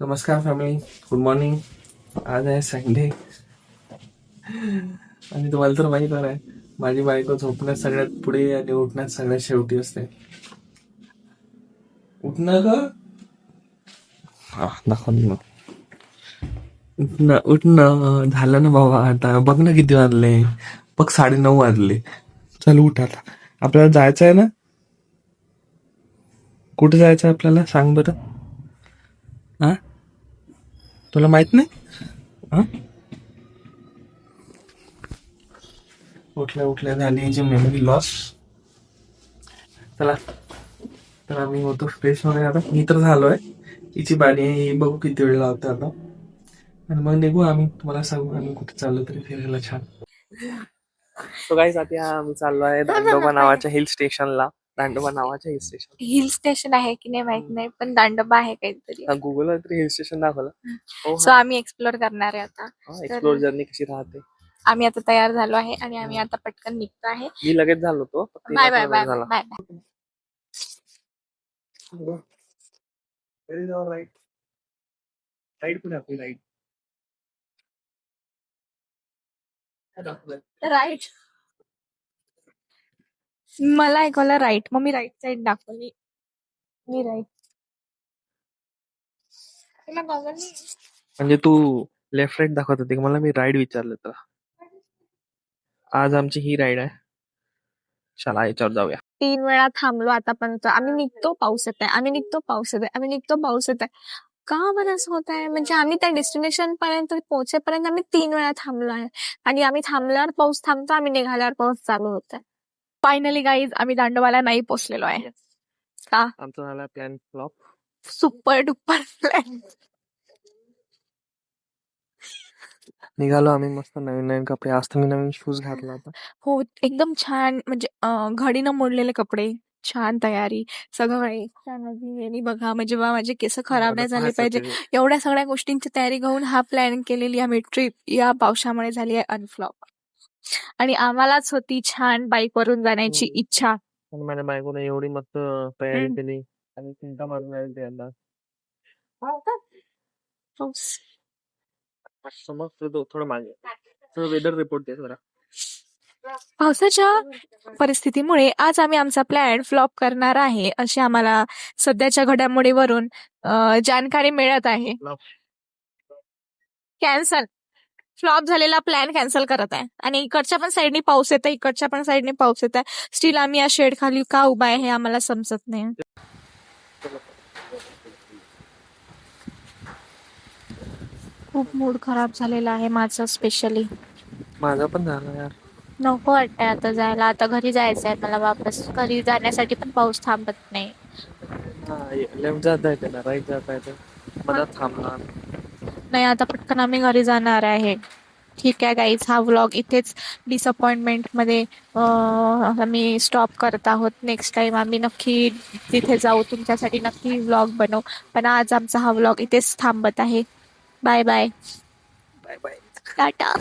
नमस्कार family, good morning. आज आहे संडे आणि तुम्हाला तर माहित आहे माझी बायको झोपण्यात सगळ्यात पुढे आणि उठण्यात सगळ्यात शेवटी असते. उठणं का दाखव मग. उठणं झालं ना बाबा. आता बघ ना किती वाजले. बघ 9:30 वाजले. चल उठ आता. आपल्याला जायचं आहे ना. कुठे जायचं आहे आपल्याला सांग बरं. हा, तुला माहित नाही. हा, उठल्या उठल्या झाली याची मेमरी लॉस. चला, तर आम्ही होतो फ्रेश वगैरे. आता मी तर झालोय. हिची बारी आहे, ही बघू किती वेळ लावते आता. आणि मग निघू आम्ही. तुम्हाला सांगू आम्ही कुठे चाललो तरी फिरायला छान. तो काही साठी आम्ही चाललो आहे दांडोबा नावाच्या हिल स्टेशनला. दांडोबा नावाच्या हिल स्टेशन. हिल स्टेशन आहे की नाही माहित नाही, पण दांडोबा आहे काहीतरी. गुगलवर तरी हिल स्टेशन दाखवलं. सो आम्ही एक्सप्लोर करणार आहे आता. एक्सप्लोर जर्नी कशी राहते. आम्ही आता तयार झालो आहे आणि आम्ही आता पटकन निघतो आहे. मी लगेच झालो तो. Bye bye bye bye bye bye. Right right कुठे आपली राईट. राईट. मला ऐकवलं राईट, मग मी राईट साइड दाखवली. मी राईट. म्हणजे तू लेफ्ट राईट दाखवत होती. मला मी राईड विचारलं तर. आज आमची ही राईड आहे. चला याच्यावर जाऊया. 3 वेळा थांबलो आतापर्यंत. आम्ही निघतो पाऊस येत आहे, आम्ही निघतो पाऊस येत आहे, आम्ही निघतो पाऊस येत आहे. का बरं असं होत आहे? म्हणजे आम्ही त्या डेस्टिनेशन पर्यंत पोहोचेपर्यंत आम्ही 3 वेळा थांबलो आहे आणि आम्ही थांबल्यावर पाऊस थांबतो, आम्ही निघाल्यावर पाऊस चालू होत आहे. फायनली गाईज आम्ही दांडोबाला नाही पोहोचलेलो आहे. का? आमचा झाला plan flop. Super duper plan. निघालो आम्ही मस्त नवीन नवीन कपडे. आज तर मी नवीन शूज घातला होता. हो, एकदम छान. म्हणजे घडीनं मोडलेले कपडे, छान तयारी, सगळं छान वेणी बघा. म्हणजे माझे केस खराब नाही झाले पाहिजे, एवढ्या सगळ्या गोष्टींची तयारी घेऊन हा प्लॅन केलेली आम्ही ट्रिप या पावसामुळे झाली आहे अनफ्लॉप. आणि आम्हालाच होती छान बाईक वरून जाण्याची इच्छा. माझ्या बायकोने एवढी मस्त तयारी केली आणि चिंता मारून राहिली यंदा. समज थोडं मागे वेदर रिपोर्ट दे जरा. पावसाच्या परिस्थितीमुळे आज आम्ही आमचा प्लॅन फ्लॉप करणार आहे अशी आम्हाला सध्याच्या घडामोडीवरून जानकारी मिळत आहे. कॅन्सल. फ्लॉप झालेला प्लॅन कॅन्सल करत आहे. आणि इकडच्या पण साईडने पाऊस येत आहे, इकडच्या पण साईडने पाऊस येत आहे. स्टील आम्ही या शेड खाली का उभा आहे हे आम्हाला समजत नाही. खूप मूड खराब झालेला आहे माझा. स्पेशली माझा पण झाला यार. नको वाटतंय आता जायला. आता घरी जायचं आहे मला वापस. घरी जाण्यासाठी पण पाऊस थांबत नाही. लेफ्ट जाता येते ना, राईट जाता येते. मला थांबणार नाही. आता पटकन आम्ही घरी जाणार आहे. ठीक आहे गाईज, हा व्लॉग इथेच डिसअपॉइंटमेंट मध्ये आम्ही स्टॉप करत आहोत. नेक्स्ट टाइम आम्ही नक्की तिथे जाऊ, तुमच्यासाठी नक्की व्लॉग बनवू. पण आज आमचा हा व्लॉग इथेच थांबत आहे. Bye bye. Bye bye. Tata.